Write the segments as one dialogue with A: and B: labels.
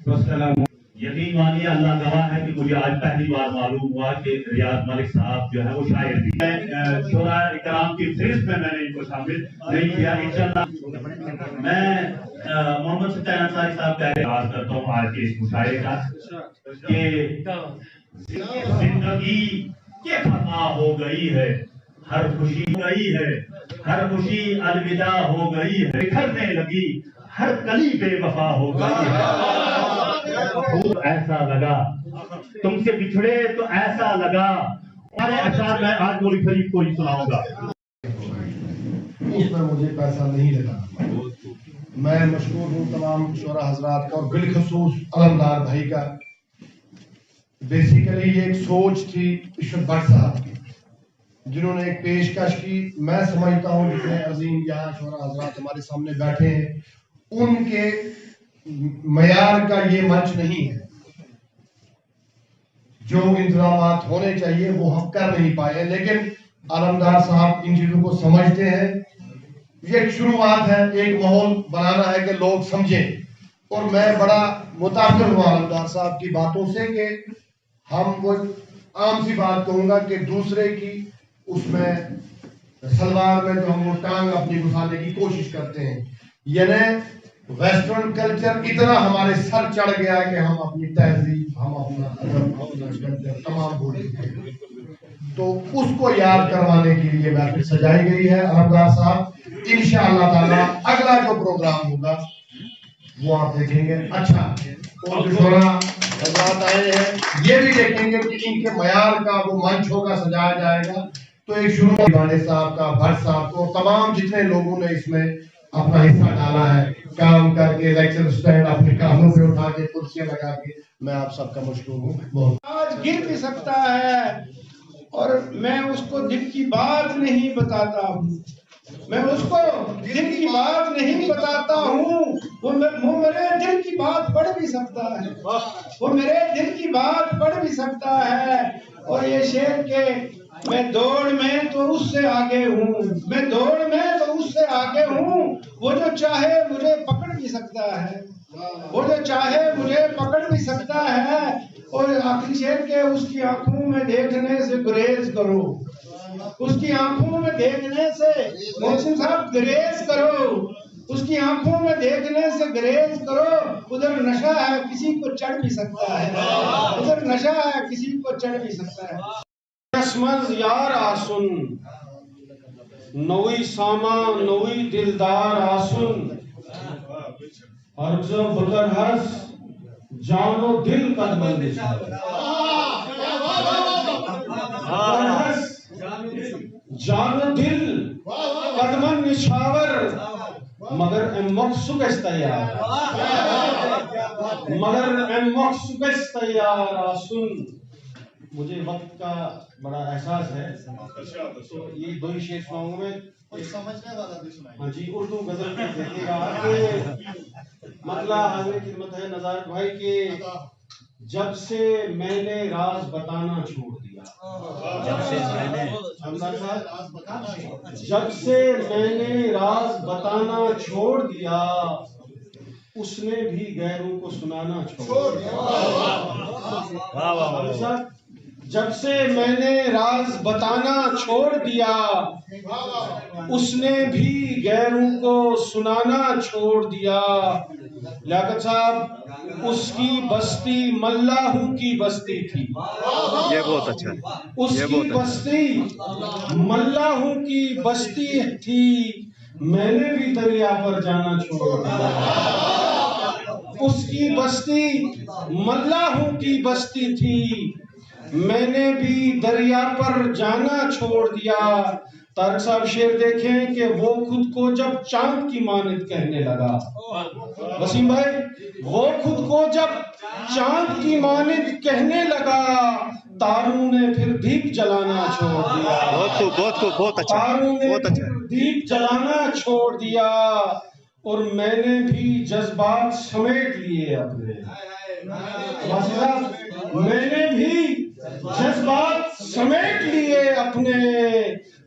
A: वस्सलाम। यकीन मानिए अल्लाह गवाह है कि मुझे आज पहली बार मालूम हुआ कि रियाज मलिक साहब जो है वो शायर भी हैं। शोरा इकराम की फहरिस्त में मैंने इनको शामिल नहीं किया। इंशाअल्लाह मैं मोहम्मद सत्तार अंसारी साहब का आगाज करता हूँ आज के इस मुशायरे का कि जिंदगी के फना हो गई है, हर खुशी गई है, हर खुशी अलविदा हो गई है, बिखरने लगी हर कली बेवफा हो गई है। ऐसा लगा तुमसे बिछड़े तो ऐसा लगा। अरे अशार मैं आज मौलवी फरीद को ही सुनाऊंगा।
B: उसमें मुझे पैसा नहीं लगा। मैं मशहूर हूँ तमाम शोरा हजरात का और बिलखसूस अलमदार भाई का। बेसिकली ये एक सोच थी इशरत भट्ट साहब की, जिन्होंने एक पेशकश की। मैं समझता हूँ जितने अजीम यहाँ शोरा हजरात हमारे सामने बैठे हैं, उनके मयार का ये मंच नहीं है। जो इंतजामात होने चाहिए वो हम कर नहीं पाए, लेकिन आलमदार साहब इन चीजों को समझते हैं। ये एक शुरुआत है, एक माहौल बनाना है कि लोग समझें। और मैं बड़ा मुतासिर हुआ आलमदार साहब की बातों से कि हम वो आम सी बात कहूंगा कि दूसरे की उसमें सलवार में जो हम वो टांग अपनी घुसाने की कोशिश करते हैं, यानी वेस्टर्न कल्चर इतना हमारे सर चढ़ गया है कि हम अपनी तहजीब, हम अपना अदब, अपना कल्चर तमाम भूल गए। तो उसको याद करवाने के लिए बैठक सजाई गई है। अलमदार साहब इंशाअल्लाह ताला अगला जो प्रोग्राम होगा वो आप देखेंगे। अच्छा, और जो शोरा हजरात आए हैं ये भी देखेंगे कि इनके मयार का वो मंच होगा, सजाया जाएगा। तो एक शुरू वाले साहब का, भट्ट साहब को, तमाम जितने लोगों ने इसमें अपना हिस्सा डाला है, काम करके लेक्चर स्टैंड अपने कानों पे उठा के कुर्सियां लगा के, मैं आप सबका मशहूर हूँ बहुत।
C: आज गिर भी सकता है और मैं उसको दिल की बात नहीं बताता हूँ, मैं उसको दिल की बात नहीं बताता हूँ। वो मेरे दिल की बात पढ़ भी सकता है, वो मेरे दिल की बात पढ़ भी सकता है। और ये शेर के मैं दौड़ में तो उससे आगे हूँ, मैं दौड़ में तो उससे आगे हूँ। वो जो चाहे मुझे पकड़ भी सकता है, वो जो चाहे मुझे पकड़ भी सकता है। और आखिरी शेर के उसकी आंखों में देखने से गुरेज करो, उसकी आंखों में देखने से मोहसिन साहब गुरेज करो, उसकी आंखों में देखने से गुरेज करो। उधर नशा है किसी को चढ़ भी सकता है, उधर नशा है किसी को चढ़ भी सकता है।
D: रस्मज यार आसुन नवी सामा नवी दिलदार आसुन अर्ज़ो बकर हस जानो दिल कदमन जानो दिल कदमन निशावर मगर मकसुकस तैयार, मगर मकसुकस तैयार आसुन। मुझे वक्त का बड़ा एहसास है, तो ये दो ही शेर सुनाऊंगा मैं। समझने वाला भी सुनाइए। हाँ जी, उर्दू गजल में देखिएगा कि मतलब हाजिर खिदमत है नज़ारत भाई के जब से मैंने राज बताना छोड़ दिया, जब से मैंने राज बताना छोड़ दिया, उसने भी गैरों को सुनाना छोड़ दिया। जब से मैंने राज बताना छोड़ दिया, उसने भी गैरों को सुनाना छोड़ दिया। लियाकत साहब, उसकी बस्ती मल्लाहू की बस्ती थी,
E: ये बहुत अच्छा है।
D: उसकी बस्ती मल्लाहू की बस्ती थी, मैंने भी दरिया पर जाना छोड़ दिया। उसकी बस्ती मल्लाहू की बस्ती थी, मैंने भी दरिया पर जाना छोड़ दिया। तारक साहब शेर देखें कि वो खुद को जब चांद की मानित कहने लगा, वसीम भाई, वो खुद को जब चांद की मानित कहने लगा, तारों ने फिर दीप जलाना छोड़ दिया।
E: बहुत अच्छा,
D: तारों ने
E: बहुत अच्छा।
D: दीप जलाना छोड़ दिया और मैंने भी जज्बात समेट लिए अपने। मैंने भी जज्बात समेट लिए अपने,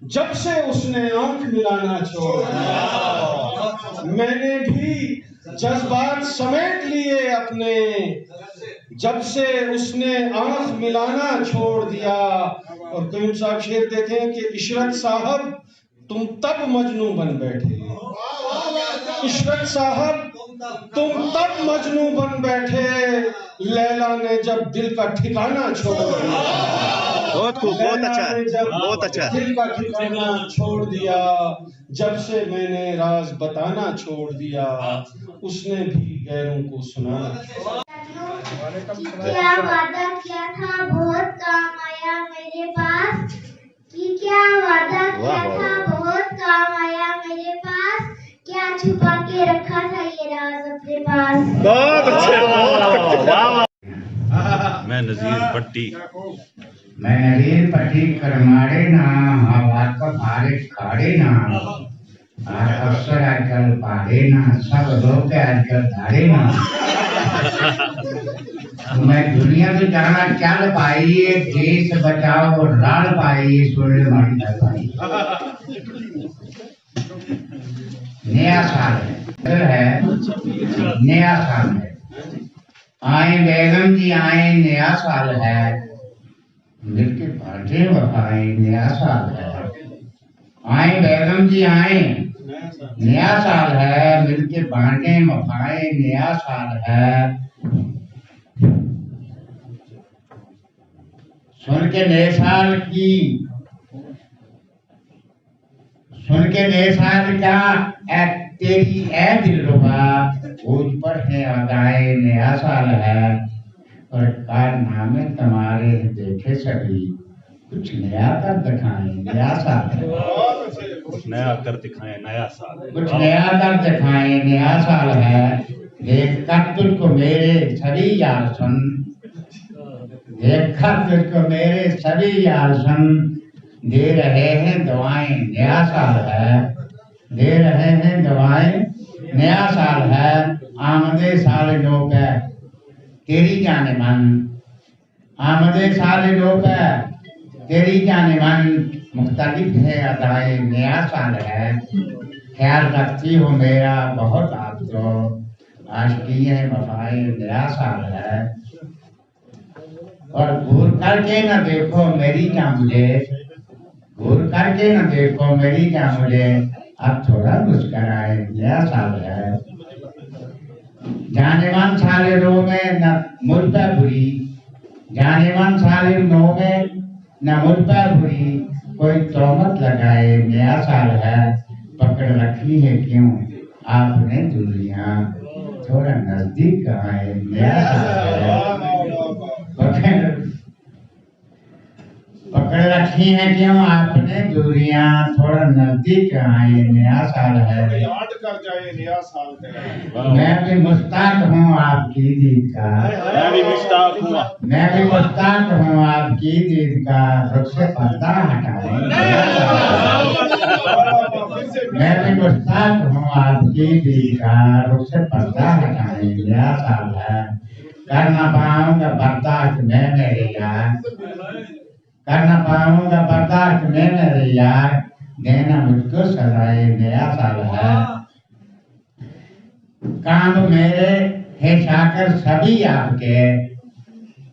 D: जब से उसने आंख मिलाना छोड़ दिया। मैंने भी जज्बात समेट लिए अपने, जब से उसने आंख मिलाना छोड़ दिया। और कयूम साहब शेर देखें कि इशरत साहब तुम तब मजनू बन बैठे, इशरत साहब तुम तब मजनू बन बैठे, लैला ने जब दिल का ठिकाना छोड़ दिया।
E: बहुत खूब, बहुत अच्छा है, बहुत अच्छा है।
D: दिल का ठिकाना छोड़ दिया, जब से मैंने राज बताना छोड़ दिया, उसने भी गैरों को सुनाना छोड़ दिया।
F: क्या वादा किया था बहुत काम आया मेरे पास, कि क्या वादा किया था बहुत काम आया मेरे पास, क्या छुपा के रखा था ये राज अपने पास।
E: बहुत अच्छे। मैं नजीर भट्टी,
G: मैं नजीर भट्टी करमाड़े ना हवा का भारे खाड़े ना अफसर आजकल पाड़े ना सब लोग आजकल धारे ना। मैं दुनिया तो जाना चल पाइए, देश बचाओ लड़ पाइए, सुन मारी भाई। नया साल है, नया साल है। आए बेगम जी आए, नया साल है। मिलके बांटे वफाए, नया साल है। आए बेगम जी आए, नया साल है। मिलके बांटे वफाए, नया साल है। सुन के नए साल की, सुन के नए साल का तेरी ए दिलरुबा, मुझ पर है अदाए, नया साल है। और कारनामे तुम्हारे देखे सभी, कुछ नया कर दिखाएं, नया साल है।
A: कुछ नया कर दिखाएं, नया साल।
G: कुछ नया कर दिखाएं, नया साल है। देख कर तुझको मेरे सभी यार सुन, देख कर तुझको मेरे सभी यार सुन, दे रहे हैं दुआएं, नया साल है। दे रहे हैं दुआएं, नया साल है। आमदे साल नो पे तेरी जाने मन, आमदे साल नो पे तेरी जाने मन, मुख्तलिफ है अदाएं, नया साल है। ख्याल रखती हो मेरा बहुत आप तो, आशिकी है वफाए, नया साल है। और घूर करके न देखो मेरी क्या मुझे, घूर करके न देखो मेरी क्या मुझे, अब थोड़ा मुस्कराए, नया साल है। जाने मन साले रो में न मुझ पर बुरी, जाने मन साले रो में न मुझ पर बुरी, कोई तोहमत लगाए, नया साल है। पकड़ रखी है क्यों आपने दूरियां, थोड़ा नजदीक आए, नया साल है। पकड़ रखी है क्यों आपने दूरियां, थोड़ा नजदीक आए, नया साल है।
D: याद कर जाए, नया साल है।
G: मैं भी मुश्ताक हूँ आपकी दीद का,
A: मैं भी मुश्ताक हूँ,
G: मैं भी मुश्ताक हूँ आपकी दीद का, रुख से पर्दा हटाए, नया साल है। मैं भी मुश्ताक हूँ आपकी दीद का, रुख से पर्दा हटाए, नया साल है। कर ना पाऊंगा बर्दाश्त मैं मेरे यार, कर ना पाऊंगा बर्दाश्त में मेरे यार, देना मुझको सजाए, नया साल है। काम मेरे है शाकर सभी आपके,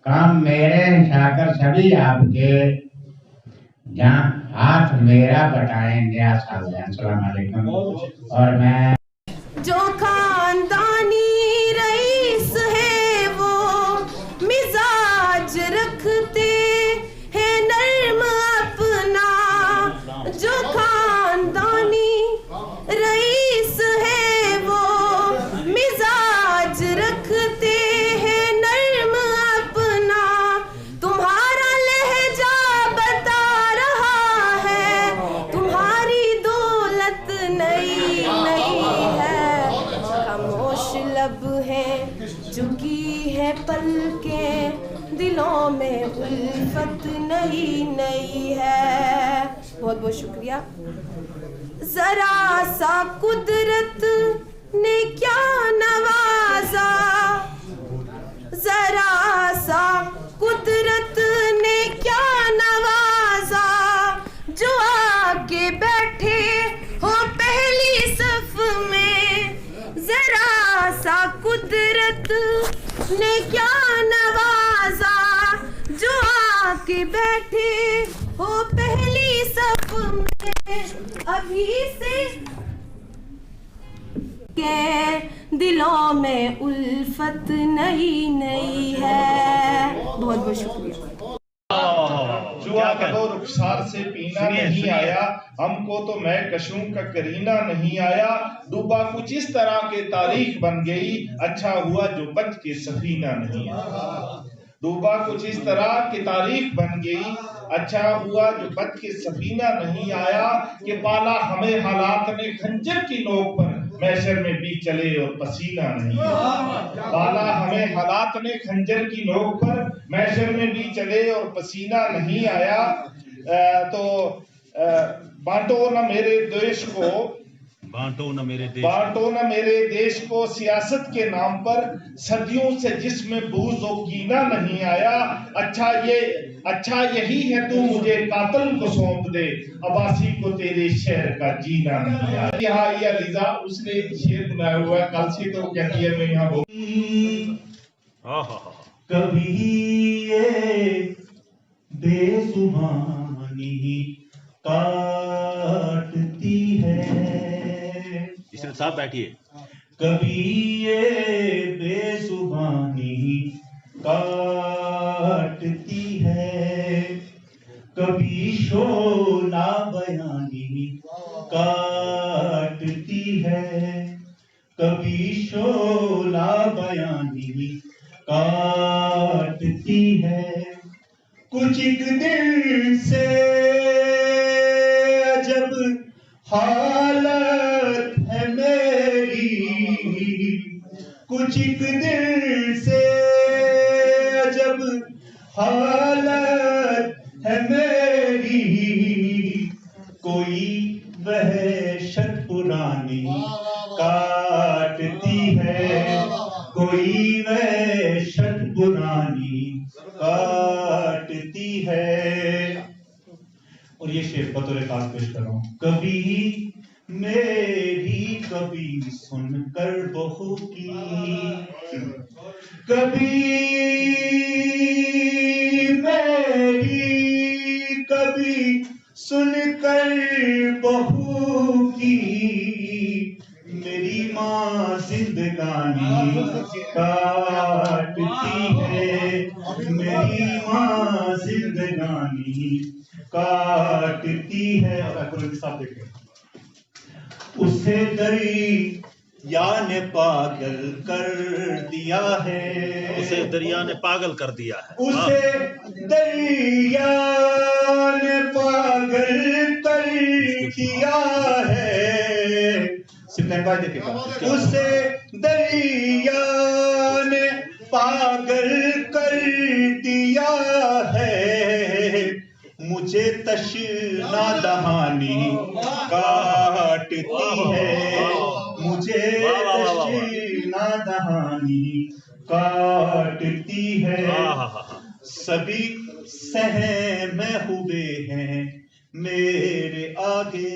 G: काम मेरे है शाकर सभी आपके, जहाँ हाथ मेरा बटाए, नया साल है। अस्सलाम वालेकुम। और मैं
H: जो खानदानी रईस है वो मिजाज रखते हैं नर्म अपना, जो खानदानी रईस है वो मिजाज रखते हैं नर्म अपना। तुम्हारा लहजा बता रहा है तुम्हारी दौलत नई नई है, खामोश लब है झुकी है पलकें, दिलों में उल्फत नई नई है। बहुत बहुत शुक्रिया। जरा सा कुदरत ने क्या नवाजा, जरा सा कुदरत ने क्या नवाजा, जो आके बैठे हो पहली सफ में, जरा सा कुदरत ने क्या नवाजा, जो आके बैठे हो पहली सफ में, अभी से के दिलों में उल्फत नई नई है। बहुत बहुत शुक्रिया।
C: जुआ कदो रुखसार से पीना नहीं आया, हमको तो मैं कशूं का करीना नहीं आया। डूबा कुछ इस तरह के तारीख बन गई, अच्छा हुआ जो बच के सफीना नहीं आया। डूबा कुछ इस तरह की तारीख बन गई, अच्छा हुआ जो बच के सफीना नहीं आया। कि पाला हमें हालात ने खंजर की नोक पर, मैशर में भी चले और पसीना नहीं आया। पाला हमें हालात ने खंजर की नोक पर, मैशर में भी चले और पसीना नहीं आया। तो बांटो न मेरे देश को, बांटो न मेरे देश को सियासत के नाम पर, सदियों से जिसमें बूज़ और कीना नहीं आया। अच्छा यही है तू मुझे कातिल को सौंप दे, अबासी को तेरे शहर का जीना नहीं आया। यहाँ ये लिजा उसने शेर बनाया हुआ है, कल से तो कहती है मैं यहाँ
A: कभी ये बेजुबानी काटती है,
E: इसमें साहब बैठिए।
A: कभी ये बेजुबानी काटती है, कभी शोला बयानी काटती है, कभी शोला बयानी काटती है। कुछ एक दिन से अजब हालत है मेरी, कुछ एक दिन से अजब हालत है मेरी। कोई वहशत पुरानी काटती है, कोई वहशत पुरानी काटती है। और ये शेर बतौर खास पेश कर रहा हूँ। कभी मेरी कभी सुनकर बहू की, कभी मेरी कभी सुनकर बहू की, मेरी माँ जिंदगानी काटती है, मेरी माँ जिंदगानी काटती है। साहब देखिए, उसे दरिया ने पागल कर दिया है,
E: उसे दरिया ने पागल कर दिया है,
A: उसे दरिया ने पागल कर दिया है। उसे दरिया ने पागल कर दिया है, मुझे तशना दहानी काटती है, मुझे तशना दहानी काटती है। सभी सहमे हुए हैं मेरे आगे,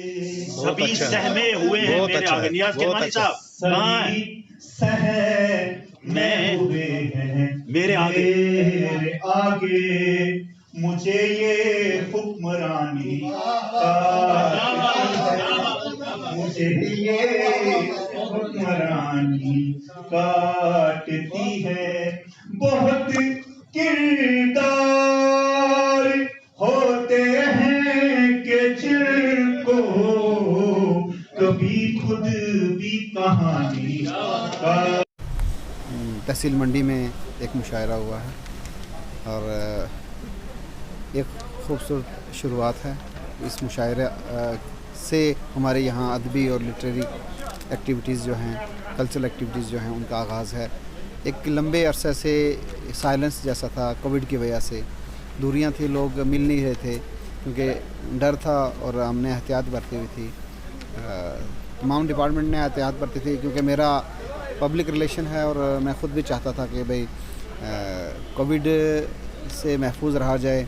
E: सभी सहमे हुए हैं मेरे आगे। नियाज किरमानी साहब,
A: सभी सहमे हुए हैं
E: मेरे
A: आगे, मुझे ये हुक्मरानी मुझे ये हुक्मरानी काटती है। बहुत किरदार होते हैं कि जिनको कभी खुद भी कहानी का।
I: तहसील मंडी में एक मुशायरा हुआ है और एक खूबसूरत शुरुआत है। इस मुशायरे से हमारे यहाँ अदबी और लिटरेरी एक्टिविटीज़ जो हैं, कल्चरल एक्टिविटीज़ जो हैं, उनका आगाज़ है। एक लंबे अरसे से साइलेंस जैसा था, कोविड की वजह से दूरियां थी, लोग मिल नहीं रहे थे क्योंकि डर था और हमने एहतियात बरती हुई थी। तमाम डिपार्टमेंट ने एहतियात बरती थी क्योंकि मेरा पब्लिक रिलेशन है और मैं ख़ुद भी चाहता था कि भाई कोविड से महफूज रहा जाए,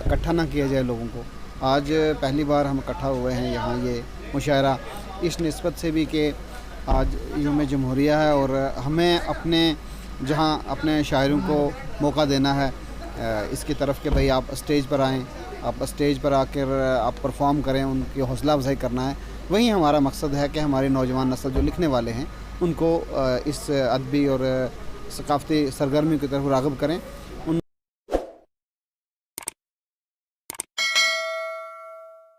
I: इकट्ठा ना किया जाए लोगों को। आज पहली बार हम इकट्ठा हुए हैं यहाँ, ये मुशायरा इस निस्बत से भी कि आज यूम जमहूरिया है और हमें अपने जहां अपने शायरों को मौका देना है इसकी तरफ कि भाई आप स्टेज पर आएँ, आप स्टेज पर आकर आप परफॉर्म करें, उनकी हौसला अफजाई करना है। वही हमारा मकसद है कि हमारी नौजवान नस्ल जो लिखने वाले हैं उनको इस अदबी और सकाफ़ती सरगर्मी की तरफ राग़िब करें।